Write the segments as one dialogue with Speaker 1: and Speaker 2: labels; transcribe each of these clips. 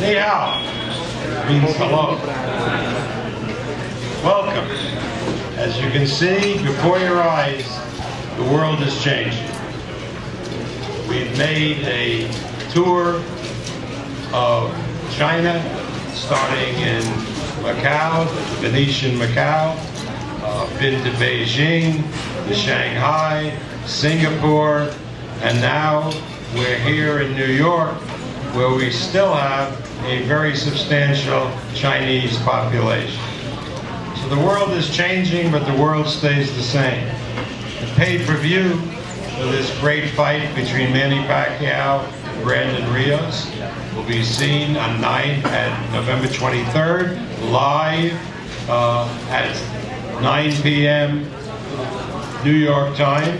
Speaker 1: Ni hao means hello. Welcome. As you can see before your eyes, the world is changing. We've made a tour of China, starting in Macau, Venetian Macau, been to Beijing, to Shanghai, Singapore, and now we're here in New York, where we still have a very substantial Chinese population. So the world is changing, but the world stays the same. The pay-per-view for this great fight between Manny Pacquiao and Rios will be seen on November 23rd, live at 9 p.m. New York time.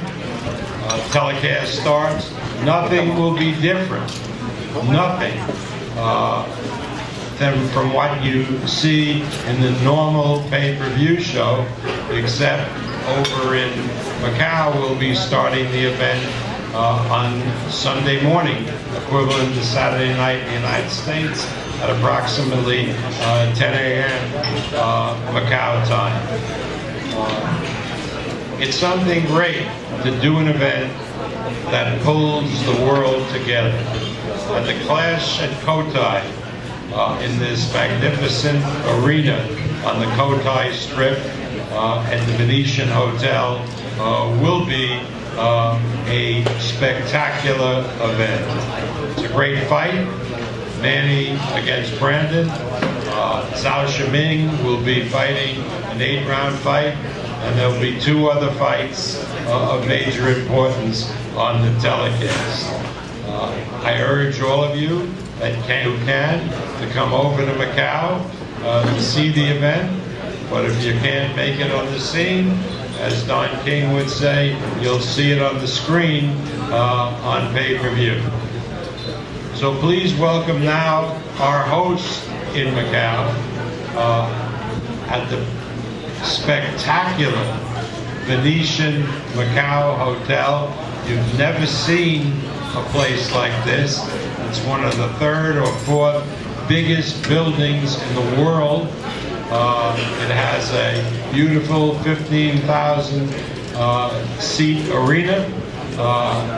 Speaker 1: Telecast starts. Nothing will be different. Nothing than from what you see in the normal pay-per-view show, except over in Macau we'll be starting the event on Sunday morning, equivalent to Saturday night in the United States at approximately 10 a.m. Macau time. It's something great to do an event that pulls the world together. And the clash at Cotai in this magnificent arena on the Cotai Strip at the Venetian Hotel will be a spectacular event. It's a great fight. Manny against Brandon. Zhao Shiming will be fighting an 8-round fight, and there will be 2 other fights of major importance on the telecast. I urge all of you who can to come over to Macau to see the event, but if you can't make it on the scene, as Don King would say, you'll see it on the screen on pay-per-view. So please welcome now our host in Macau at the spectacular Venetian Macau Hotel. You've never seen a place like this. It's one of the 3rd or 4th biggest buildings in the world. It has a beautiful 15,000 seat arena.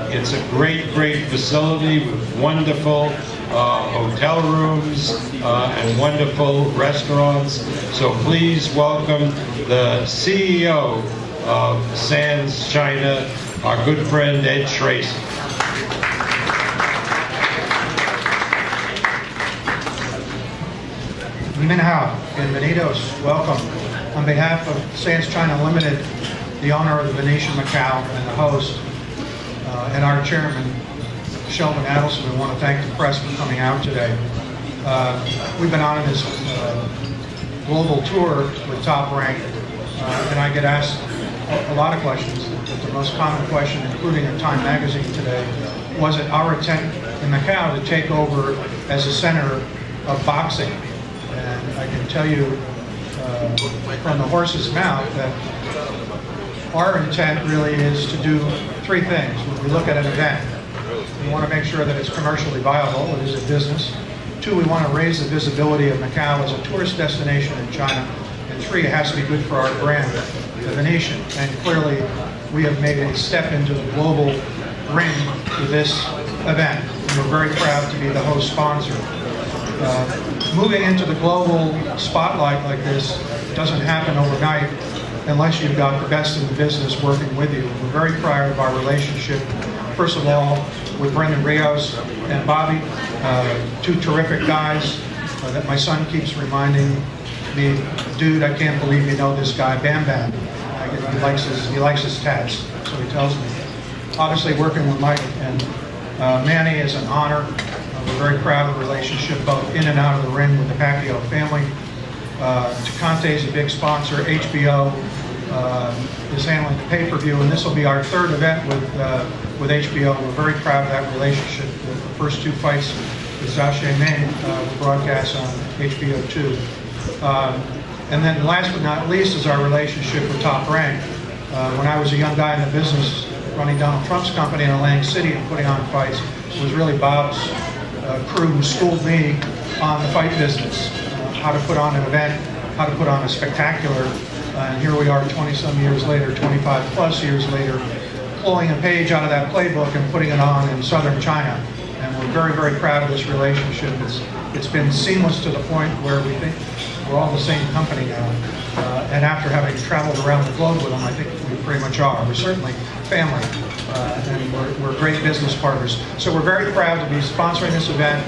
Speaker 1: It's a great facility with wonderful hotel rooms and wonderful restaurants. So please welcome the CEO of Sands China, our good friend Ed Tracy.
Speaker 2: Min hao, bienvenidos, welcome. On behalf of Sands China Limited, the owner of the Venetian Macau and the host, and our chairman, Sheldon Adelson, we want to thank the press for coming out today. We've been on this global tour with Top Rank, and I get asked a lot of questions, but the most common question, including in Time Magazine today, was it our intent in Macau to take over as a center of boxing? And I can tell you from the horse's mouth that our intent really is to do 3 things when we look at an event. We want to make sure that it's commercially viable, it is a business. 2, we want to raise the visibility of Macau as a tourist destination in China. And 3, it has to be good for our brand, the Venetian. And clearly, we have made a step into the global ring with this event. And we're very proud to be the host sponsor. Moving into the global spotlight like this doesn't happen overnight unless you've got the best in the business working with you. We're very proud of our relationship, first of all, with Brendan Rios and Bobby, 2 terrific guys that my son keeps reminding me, dude, I can't believe you know this guy, Bam Bam. He likes his tats, so he tells me. Obviously, working with Mike and Manny is an honor. We're very proud of the relationship both in and out of the ring with the Pacquiao family. Tecante is a big sponsor. HBO is handling the pay-per-view, and this will be our 3rd event with HBO. We're very proud of that relationship. The first 2 fights with Zhao Shiming were broadcast on HBO 2. And then last but not least is our relationship with Top Rank. When I was a young guy in the business running Donald Trump's company in Atlantic City and putting on fights, it was really Bob's crew who schooled me on the fight business, how to put on an event, how to put on a spectacular. And here we are 20-some years later, 25-plus years later, pulling a page out of that playbook and putting it on in southern China. And we're very, very proud of this relationship. It's been seamless to the point where we think we're all the same company now. And after having traveled around the globe with them, I think we pretty much are. We're certainly family, and we're great business partners. So we're very proud to be sponsoring this event.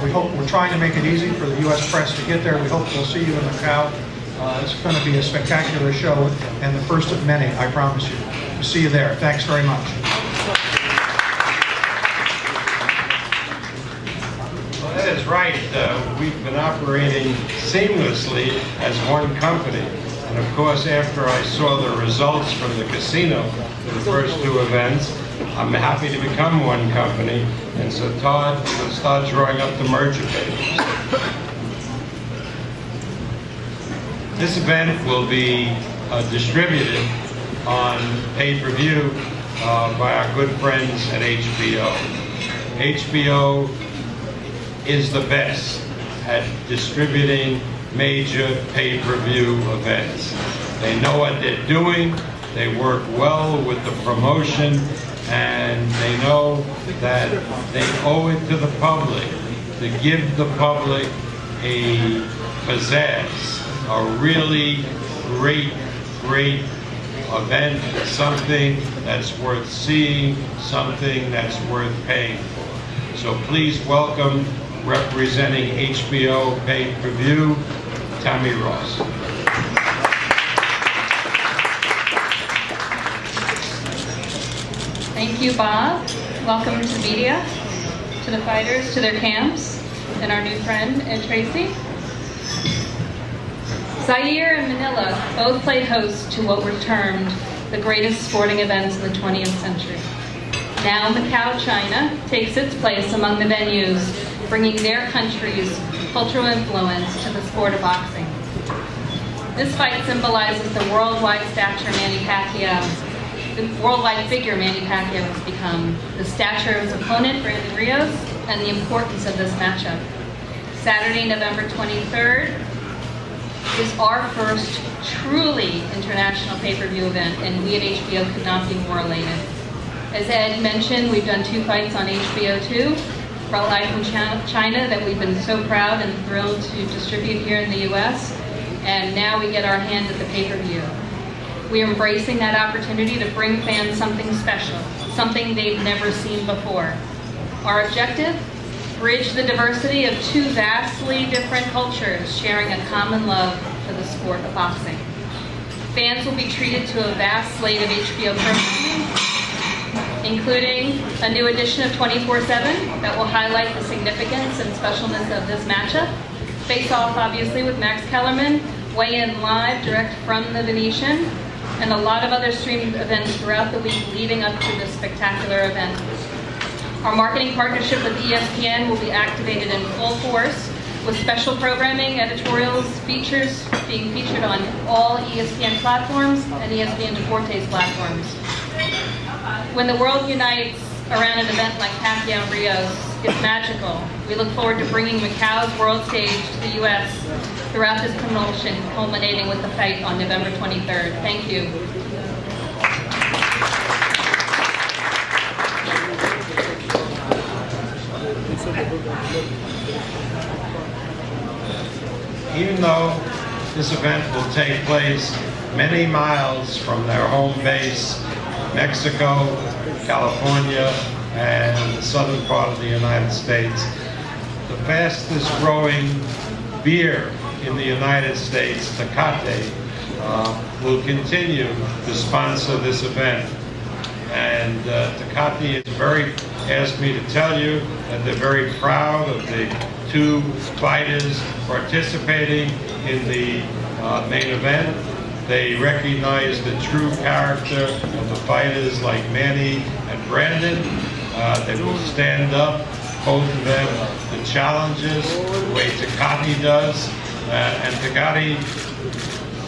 Speaker 2: We're trying to make it easy for the U.S. press to get there. We hope we'll see you in Macau. It's going to be a spectacular show, and the first of many, I promise you. We'll see you there. Thanks very much.
Speaker 1: Well, that is right. We've been operating seamlessly as one company. And of course, after I saw the results from the casino for the first two events, I'm happy to become one company. And so Todd will start drawing up the merger papers. This event will be distributed on pay-per-view by our good friends at HBO. HBO is the best at distributing major pay-per-view events. They know what they're doing, they work well with the promotion, and they know that they owe it to the public to give the public a pizzazz, a really great event, something that's worth seeing, something that's worth paying for. So please welcome, representing HBO pay-per-view, Tammy Ross.
Speaker 3: Thank you, Bob. Welcome to the media, to the fighters, to their camps, and our new friend, Ed Tracy. Zaire and Manila both played host to what were termed the greatest sporting events in the 20th century. Now Macau, China takes its place among the venues, bringing their country's cultural influence to the sport of boxing. This fight symbolizes the worldwide stature Manny Pacquiao, the worldwide figure Manny Pacquiao has become, the stature of his opponent, Brandon Rios, and the importance of this matchup. Saturday, November 23rd, is our first truly international pay-per-view event, and we at HBO could not be more elated. As Ed mentioned, we've done 2 fights on HBO too, brought live from China that we've been so proud and thrilled to distribute here in the US, and now we get our hands at the pay-per-view. We are embracing that opportunity to bring fans something special, something they've never seen before. Our objective? Bridge the diversity of 2 vastly different cultures sharing a common love for the sport of boxing. Fans will be treated to a vast slate of HBO programming, including a new edition of 24/7 that will highlight the significance and specialness of this matchup. Face Off, obviously, with Max Kellerman, weigh in live direct from the Venetian, and a lot of other streamed events throughout the week leading up to this spectacular event. Our marketing partnership with ESPN will be activated in full force with special programming, editorials, features being featured on all ESPN platforms and ESPN Deportes platforms. When the world unites around an event like Pacquiao and Rios, it's magical. We look forward to bringing Macau's world stage to the U.S. throughout this promotion, culminating with the fight on November 23rd. Thank you.
Speaker 1: Even though this event will take place many miles from their home base, Mexico, California, and the southern part of the United States, the fastest growing beer in the United States, Tecate, will continue to sponsor this event. And Tecate asked me to tell you that they're very proud of the 2 fighters participating in the main event. They recognize the true character of the fighters like Manny and Brandon. They will stand up, both of them, to challenges the way Tecate does. And Tecate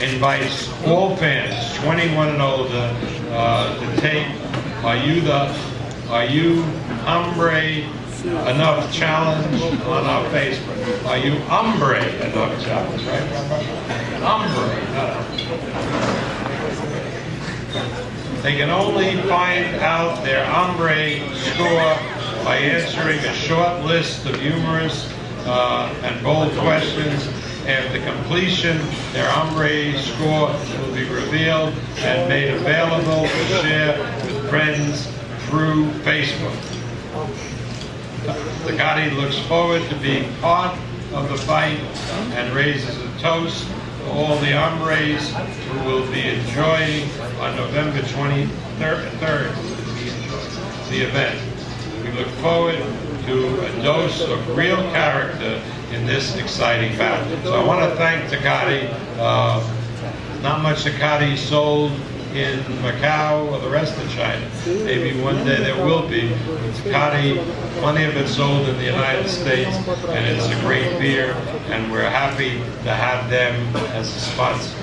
Speaker 1: invites all fans, 21 and older, to take Are you hombre enough challenge on our Facebook? Are you hombre enough challenge, right? Hombre, They can only find out their hombre score by answering a short list of humorous and bold questions. After completion, their hombre score will be revealed and made available to share with friends through Facebook. The Gotti looks forward to being part of the fight and raises a toast to all the hombres who will be enjoying on November 23rd the event. We look forward to a dose of real character in this exciting battle. So I want to thank Tecate. Not much Tecate sold in Macau or the rest of China. Maybe one day there will be. Tecate, plenty of it sold in the United States, and it's a great beer, and we're happy to have them as a sponsor.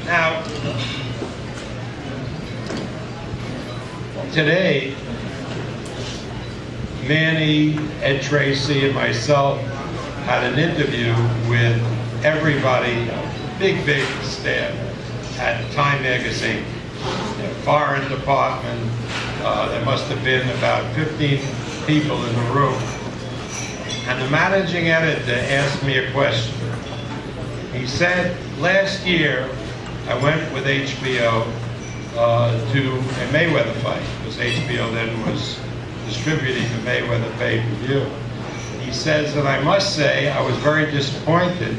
Speaker 1: Now, today, Manny, Ed Tracy, and myself had an interview with everybody, big staff at Time Magazine, their foreign department. There must have been about 15 people in the room. And the managing editor asked me a question. He said, last year, I went with HBO to a Mayweather fight, because HBO then was distributing the Mayweather pay-per-view. He says that I must say I was very disappointed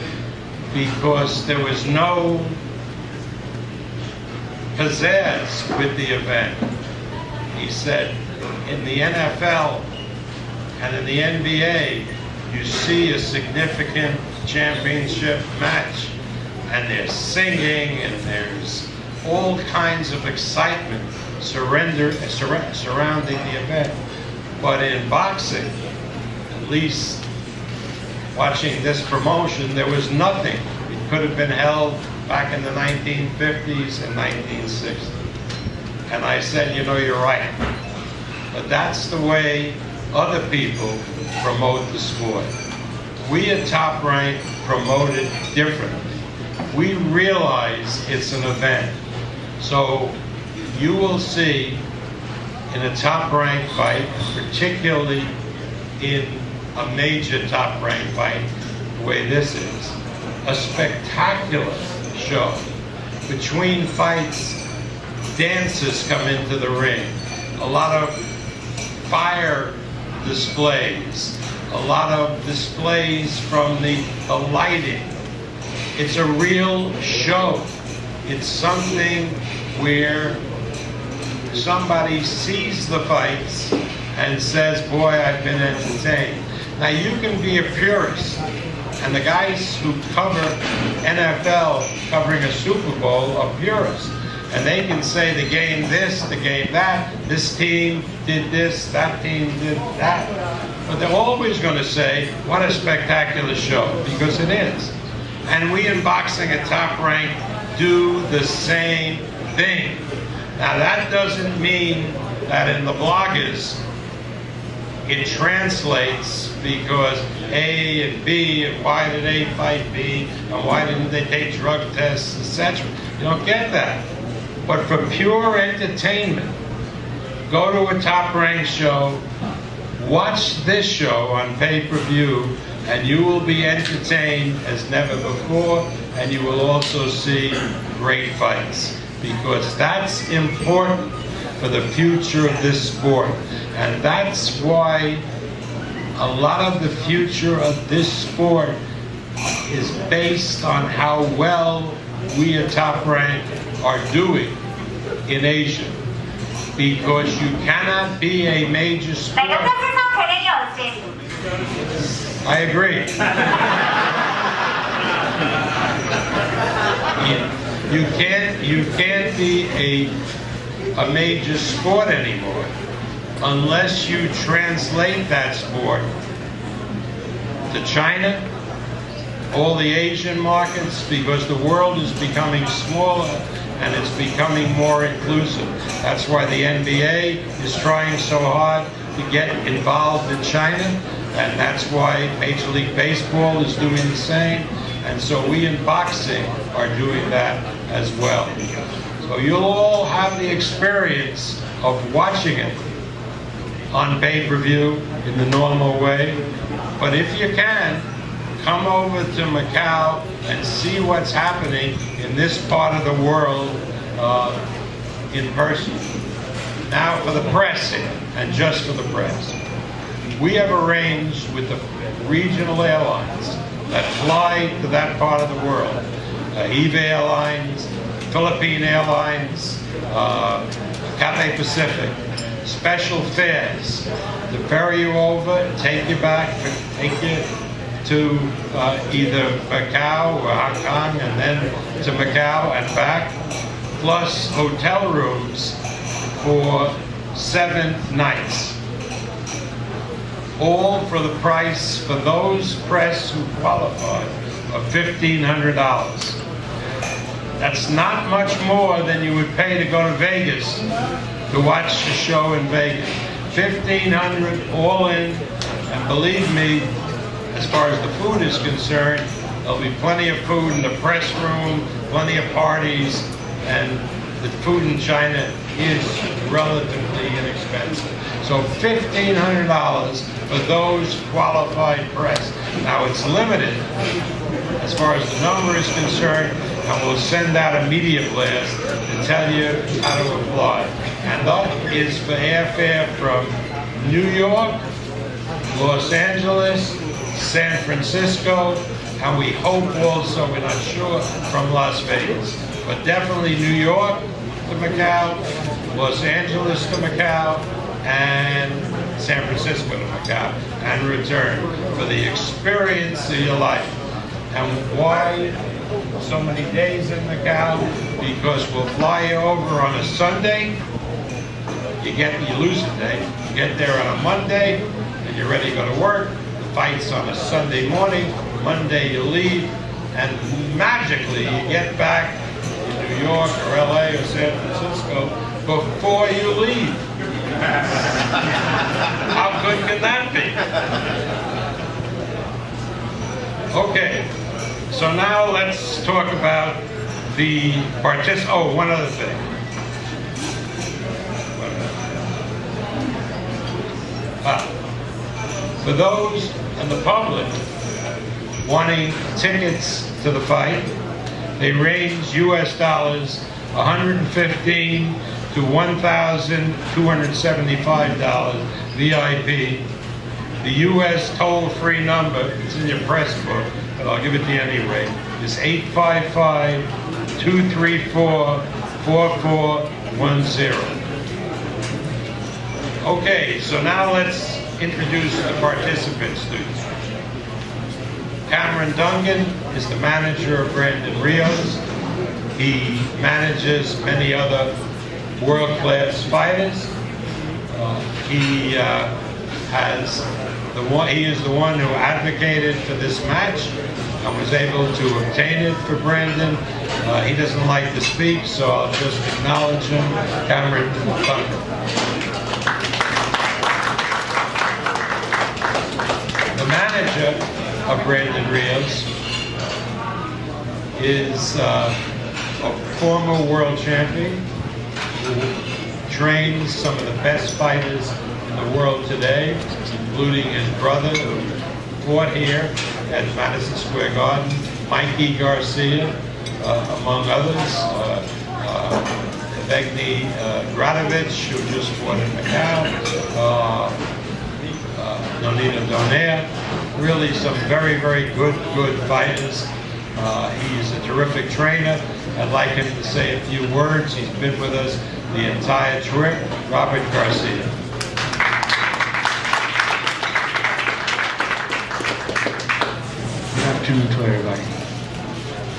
Speaker 1: because there was no pizzazz with the event. He said, in the NFL and in the NBA, you see a significant championship match, and there's singing and there's all kinds of excitement surrounding the event. But in boxing, at least watching this promotion, there was nothing. It could have been held back in the 1950s and 1960s. And I said, you know, you're right. But that's the way other people promote the sport. We at Top Rank promote it differently. We realize it's an event. So you will see in a Top Rank fight, particularly in a major Top Rank fight, the way this is, a spectacular show. Between fights, dancers come into the ring, a lot of fire displays, a lot of displays from the lighting. It's a real show. It's something where somebody sees the fights and says, boy, I've been entertained. Now you can be a purist, and the guys who cover NFL covering a Super Bowl are purists. And they can say the game this, the game that, this team did this, that team did that. But they're always going to say, what a spectacular show, because it is. And we in boxing at Top Rank do the same thing. Now that doesn't mean that in the bloggers it translates because A and B, and why did A fight B, and why didn't they take drug tests, etc. You don't get that. But for pure entertainment, go to a Top Rank show, watch this show on pay-per-view, and you will be entertained as never before, and you will also see great fights, because that's important for the future of this sport. And that's why a lot of the future of this sport is based on how well we at Top Rank are doing in Asia. Because you cannot be a major sport. I agree. You can't be a major sport anymore unless you translate that sport to China, all the Asian markets, because the world is becoming smaller and it's becoming more inclusive. That's why the NBA is trying so hard to get involved in China, and that's why Major League Baseball is doing the same, and so we in boxing are doing that as well. So you'll all have the experience of watching it on pay-per-view in the normal way, but if you can, come over to Macau and see what's happening in this part of the world in person. Now for the press here, and just for the press. We have arranged with the regional airlines that fly to that part of the world, Eve Airlines, Philippine Airlines, Cathay Pacific, special fares to ferry you over, take you back, take you to either Macau or Hong Kong and then to Macau and back, plus hotel rooms for 7 nights. All for the price for those press who qualify of $1,500. That's not much more than you would pay to go to Vegas to watch a show in Vegas. $1,500 all in, and believe me, as far as the food is concerned, there'll be plenty of food in the press room, plenty of parties, and the food in China is relatively inexpensive. So $1,500 for those qualified press. Now it's limited as far as the number is concerned, and we'll send out a media blast to tell you how to apply. And that is for airfare from New York, Los Angeles, San Francisco, and we hope also, we're not sure, from Las Vegas. But definitely New York to Macau, Los Angeles to Macau, and San Francisco to Macau, and return for the experience of your life. And why so many days in Macau? Because we'll fly you over on a Sunday, you lose a day, you get there on a Monday, and you're ready to go to work. The fight's on a Sunday morning, Monday you leave, and magically you get back in New York or LA or San Francisco before you leave. How good can that be? Okay, so now let's talk about the oh, one other thing. For those in the public wanting tickets to the fight, they range US dollars $115 to $1,275 VIP. The US toll-free number, it's in your press book, but I'll give it to you anyway, is 855-234-4410. Okay, so now let's introduce the participants to you. Cameron Dungan is the manager of Brandon Rios. He manages many other world-class fighters. He is the one who advocated for this match and was able to obtain it for Brandon. He doesn't like to speak, so I'll just acknowledge him. Cameron Dungan. The manager of Brandon Rios is a former world champion who trains some of the best fighters in the world today, including his brother who fought here at Madison Square Garden, Mikey Garcia, among others, Evgeny Gradovich, who just fought in Macau, Nonito Donaire, really some very, very good fighters. He's a terrific trainer. I'd like him to say a few words. He's been with us the entire trip. Robert Garcia.
Speaker 4: Good afternoon to everybody.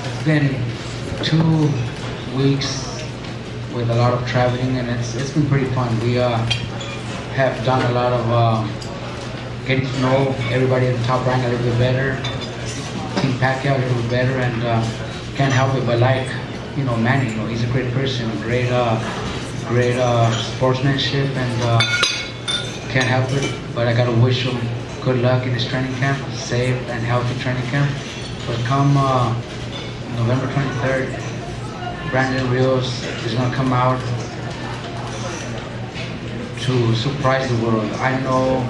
Speaker 4: It's been 2 weeks with a lot of traveling, and it's been pretty fun. We have done a lot of getting to know everybody at the top rank a little bit better, Team Pacquiao a little bit better, and can't help it but like Manny, he's a great person, great sportsmanship, and can't help it. But I gotta wish him good luck in his training camp, safe and healthy training camp. But come November 23rd, Brandon Rios is gonna come out to surprise the world. I know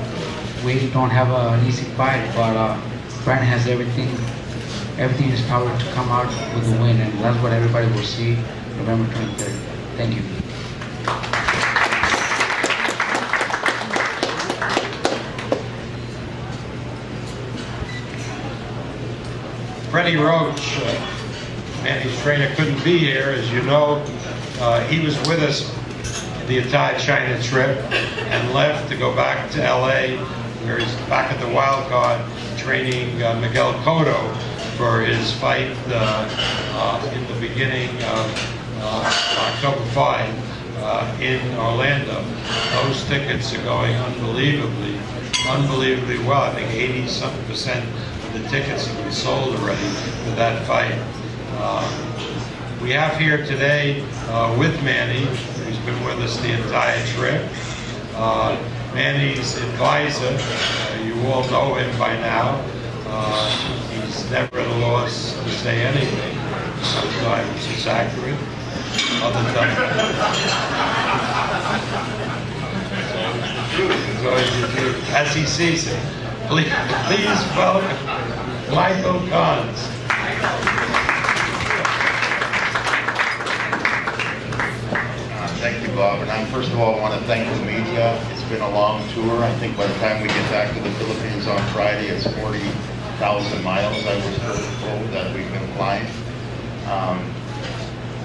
Speaker 4: we don't have an easy fight, but Brandon has everything in his power to come out with a win, and that's what everybody will see November 23rd. Thank you.
Speaker 1: Freddie Roach, Manny's trainer, couldn't be here, as you know. He was with us the entire China trip and left to go back to LA, where he's back at the wild card training Miguel Cotto for his fight in the beginning of October 5 in Orlando. Those tickets are going unbelievably well. I think 80-something% of the tickets have been sold already for that fight. We have here today with Manny, who's been with us the entire trip, Manny's advisor. You all know him by now. He's never at a loss to say anything. Sometimes it's accurate, other times it's always the truth, as he sees it. Please welcome Michael Kahns.
Speaker 5: Thank you, Bob. And first of all, I want to thank the media. It's been a long tour. I think by the time we get back to the Philippines on Friday, it's 40,000 miles, I was told, that we've been flying.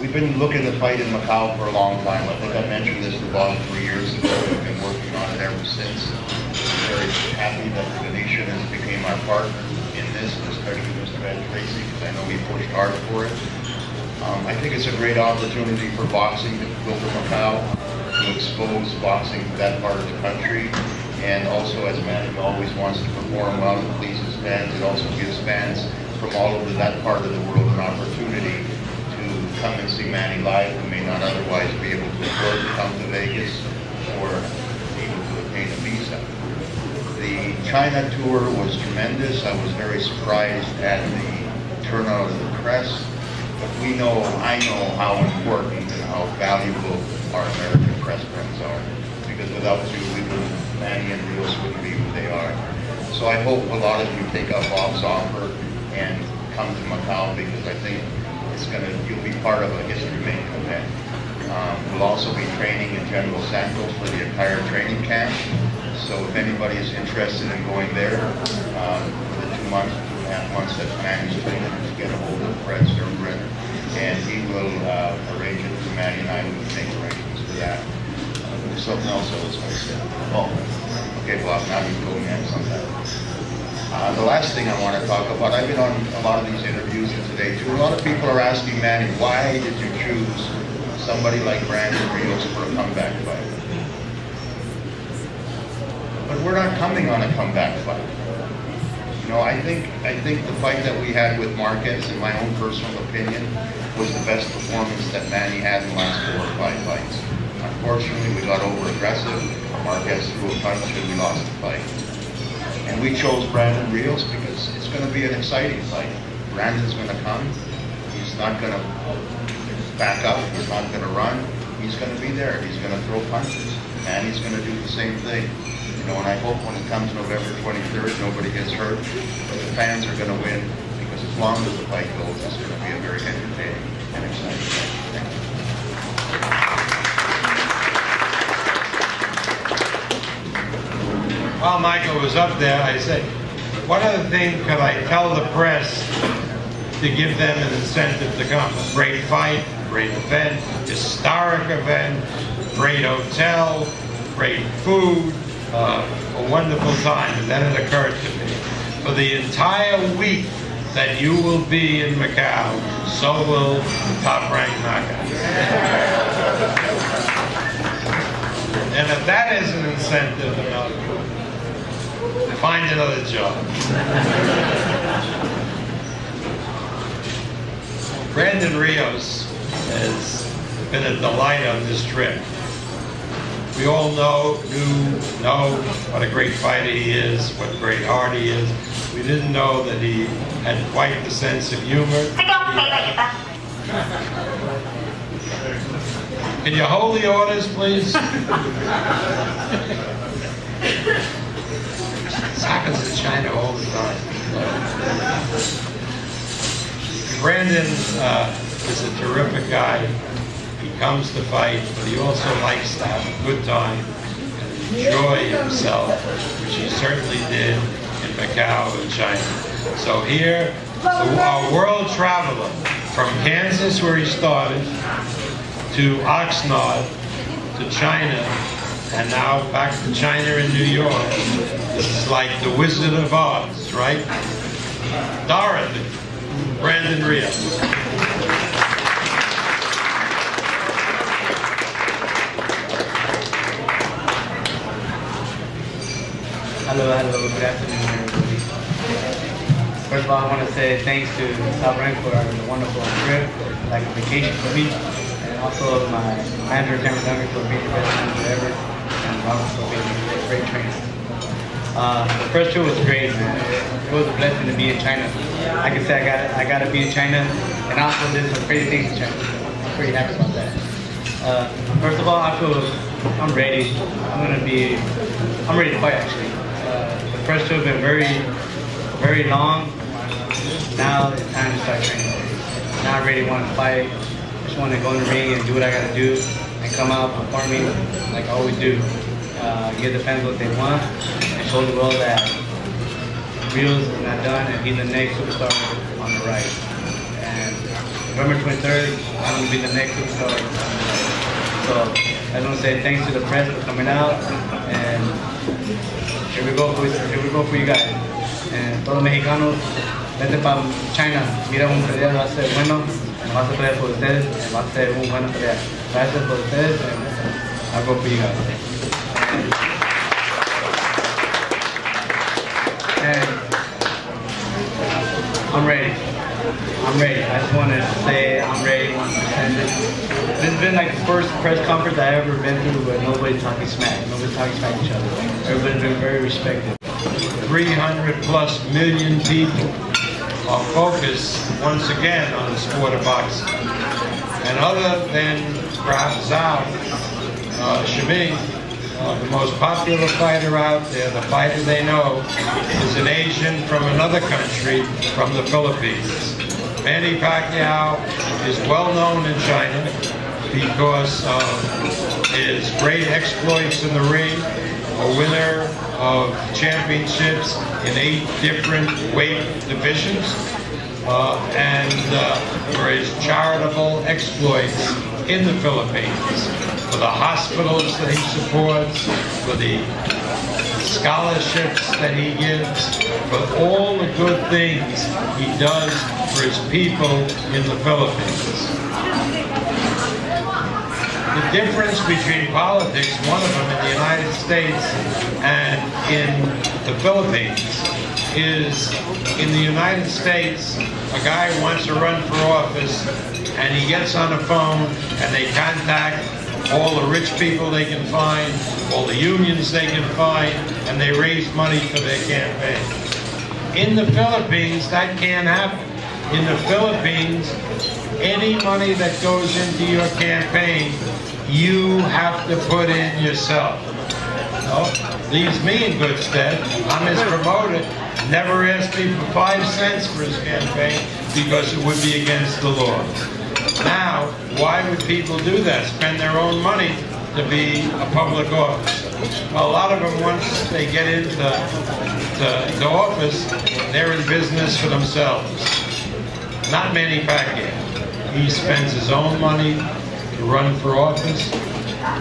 Speaker 5: We've been looking to fight in Macau for a long time. I think I mentioned this to Bob 3 years ago. We've been working on it ever since. I'm very happy that the Venetian has become our partner in this, especially Mr. Ed Tracy, because I know he pushed hard for it. I think it's a great opportunity for boxing to go to Macau, to expose boxing to that part of the country, and also, as Manny always wants to perform well and please his fans, it also gives fans from all over that part of the world an opportunity to come and see Manny live, who may not otherwise be able to afford to come to Vegas or able to obtain a visa. The China tour was tremendous. I was very surprised at the turnout of the press. But I know how important and how valuable our American press friends are. Because without you, Manny and Rios wouldn't be who they are. So I hope a lot of you take up Bob's offer and come to Macau, because I think you'll be part of a history-making event. We'll also be training in General Santos for the entire training camp. So if anybody is interested in going there for the 2.5 months that Manny's training, just get a hold of Fred Sternbrenner, and he will arrange it for Manny, and I will make arrangements for that. There's something else I was going to say. Oh, okay, Bob, now you go again sometime. The last thing I want to talk about, I've been on a lot of these interviews today too. A lot of people are asking Manny, why did you choose somebody like Brandon Rios for a comeback fight? But we're not coming on a comeback fight. I think the fight that we had with Marquez, in my own personal opinion, was the best performance that Manny had in the last 4 or 5 fights. Unfortunately, we got over-aggressive. Marquez threw a punch and we lost the fight. And we chose Brandon Rios because it's going to be an exciting fight. Brandon's going to come. He's not going to back up. He's not going to run. He's going to be there. He's going to throw punches. Manny's going to do the same thing. And I hope when it comes November 23rd, nobody gets hurt, but the fans are going to win, because as long as the fight goes, it's going to be a very entertaining and exciting fight. Thank you.
Speaker 1: While Michael was up there, I said, what other thing could I tell the press to give them an incentive to come? A great fight, great event, historic event, great hotel, great food, a wonderful time. And then it occurred to me, for the entire week that you will be in Macau, so will the top-ranked knockouts. And if that is an incentive enough, find another job. Brandon Rios has been a delight on this trip. We all know what a great fighter he is, what a great heart he is. We didn't know that he had quite the sense of humor. Can you hold the orders, please? This happens in China all the time. Brandon is a terrific guy. He comes to fight, but he also likes to have a good time and enjoy himself, which he certainly did in Macau and China. So here, our world traveler from Kansas, where he started, to Oxnard, to China, and now back to China and New York. This is like the Wizard of Oz, right? Dorothy, Brandon Rios.
Speaker 6: Hello, good afternoon, everybody. First of all, I want to say thanks to Arum for our wonderful trip, like a vacation for me, and also my manager, Cameron Duncan, for being the best manager ever, and Robert for being a great trainer. The first trip was great, man. It was a blessing to be in China. Like I said, I got to be in China, and also did some crazy things in China. I'm pretty happy about that. First of all, I'm ready. I'm ready to fight, actually. The first two have been very, very long. Now it's time to start training. Now I really want to fight. I just want to go in the ring and do what I got to do and come out performing like I always do. Give the fans what they want and show the world that Rios is not done and he's the next superstar on the rise. And November 23rd, I'm going to be the next superstar on the rise. So I just want to say thanks to the press for coming out, and here we go for you guys. And todos los mexicanos, vete para China, mira un pelea, va a ser bueno, vas a pelear por ustedes, va a ser un buena pelea. Gracias por ustedes, and I'll go for you guys. And I'm ready. I just want to say I'm ready 100%. This has been like the first press conference I ever been through where nobody's talking smack. Nobody's talking smack to each other. Everybody's been very respected.
Speaker 1: 300+ million people are focused once again on the sport of boxing. And other than perhaps Zhao Shimi, the most popular fighter out there, the fighter they know, is an Asian from another country, from the Philippines. Manny Pacquiao is well known in China because of his great exploits in the ring, a winner of championships in 8 different weight divisions, and for his charitable exploits in the Philippines, for the hospitals that he supports, for the scholarships that he gives, for all the good things he does for his people in the Philippines. The difference between politics, one of them in the United States and in the Philippines, is in the United States, a guy wants to run for office and he gets on the phone and they contact all the rich people they can find, all the unions they can find, and they raise money for their campaign. In the Philippines, that can't happen. In the Philippines, any money that goes into your campaign, you have to put in yourself. Well, leaves me in good stead. I'm his promoter. Never asked me for 5 cents for his campaign because it would be against the law. Now, why would people do that? Spend their own money to be a public office? Well, a lot of them, once they get into the office, they're in business for themselves. Not Manny Pacquiao. He spends his own money to run for office.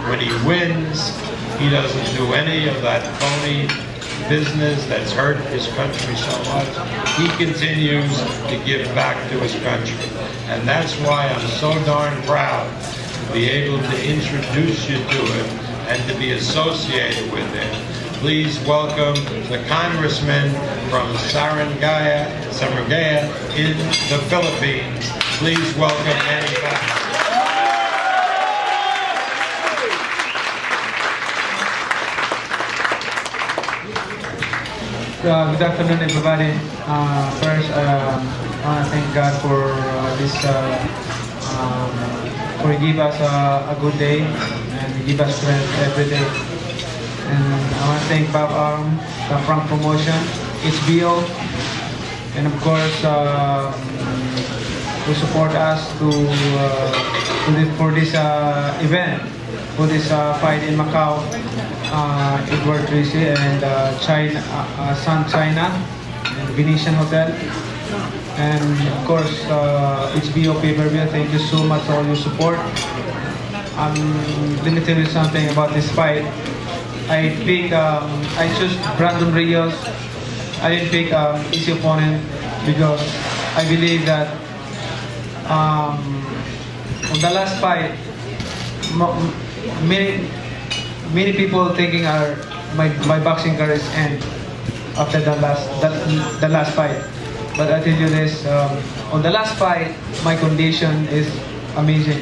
Speaker 1: When he wins, he doesn't do any of that phony business that's hurt his country so much. He continues to give back to his country. And that's why I'm so darn proud to be able to introduce you to him and to be associated with him. Please welcome the congressman from Sarangaya in the Philippines. Please welcome Manny Pacquiao.
Speaker 6: Good afternoon, everybody. First, I want to thank God for for He give us a good day and He give us strength every day. And I want to thank Bob Arum, the Frank Promotion, HBO, and of course, to support us for this event, for this fight in Macau. Edward Tracy and China, Sun China, and Venetian Hotel, and of course HBO pay-per-view. Thank you so much for all your support. Let me tell you something about this fight. I choose Brandon Rios. I didn't pick easy opponent because I believe that on the last fight, many people thinking my boxing career is end after the last fight. But I tell you this, on the last fight, my condition is amazing.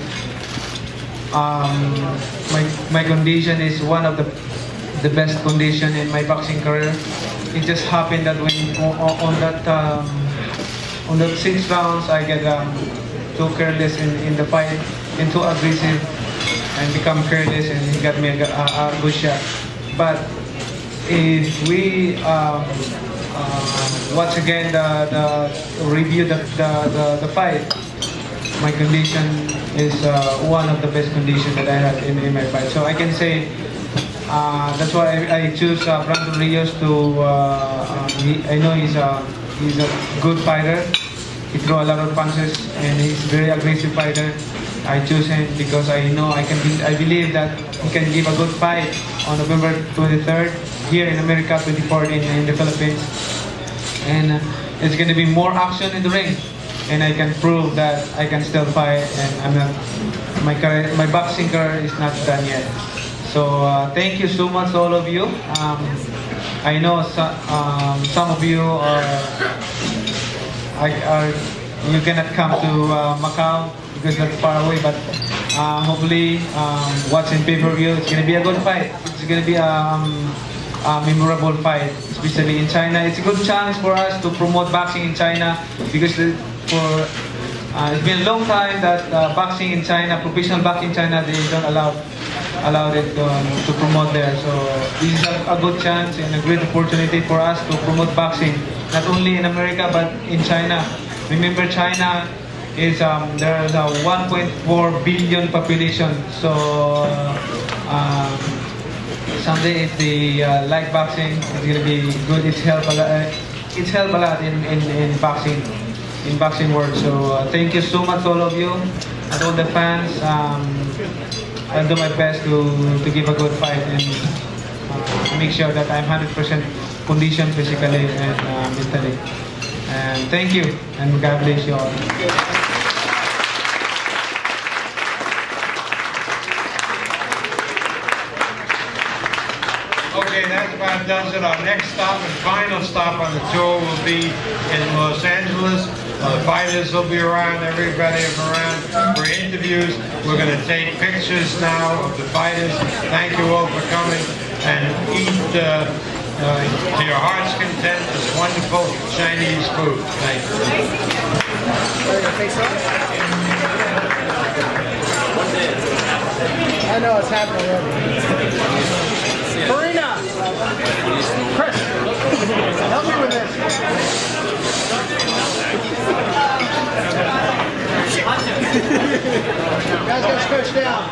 Speaker 6: My condition is one of the best condition in my boxing career. It just happened that when on that 6 rounds I get too careless in the fight and too aggressive and become careless, and he got me a good shot. But if we once again review the fight, my condition is one of the best conditions that I had in my fight. So I can say that's why I choose Brandon Rios to. I know he's a good fighter. He throws a lot of punches and he's a very aggressive fighter. I choose him because I know I believe that he can give a good fight on November 23rd here in America, 24th in the Philippines, and it's going to be more action in the ring, and I can prove that I can still fight, and I'm not my boxing career is not done yet. So thank you so much, all of you. I know some of you you cannot come to Macau because that's far away, but hopefully watching pay-per-view, it's going to be a good fight. It's going to be a memorable fight, especially in China. It's a good chance for us to promote boxing in China because it's been a long time that boxing in China, professional boxing in China, they don't allow it to promote there. So this is a good chance and a great opportunity for us to promote boxing, not only in America but in China. Remember, China is there is a 1.4 billion population. So someday if they like boxing, it's gonna be good. It's helped a lot. It's helped a lot in boxing world. So thank you so much, all of you and all the fans. I'll do my best to give a good fight and make sure that I'm 100% conditioned physically and mentally. And thank you, and God bless you all.
Speaker 1: Okay, that about does it. Our next stop and final stop on the tour will be in Los Angeles. The fighters will be around, everybody will be around for interviews. We're going to take pictures now of the fighters. Thank you all for coming, and eat to your heart's content this wonderful Chinese food. Thank you.
Speaker 7: I know it's happening already. Farina! Chris! Help me with this. Guys gotta stretch down.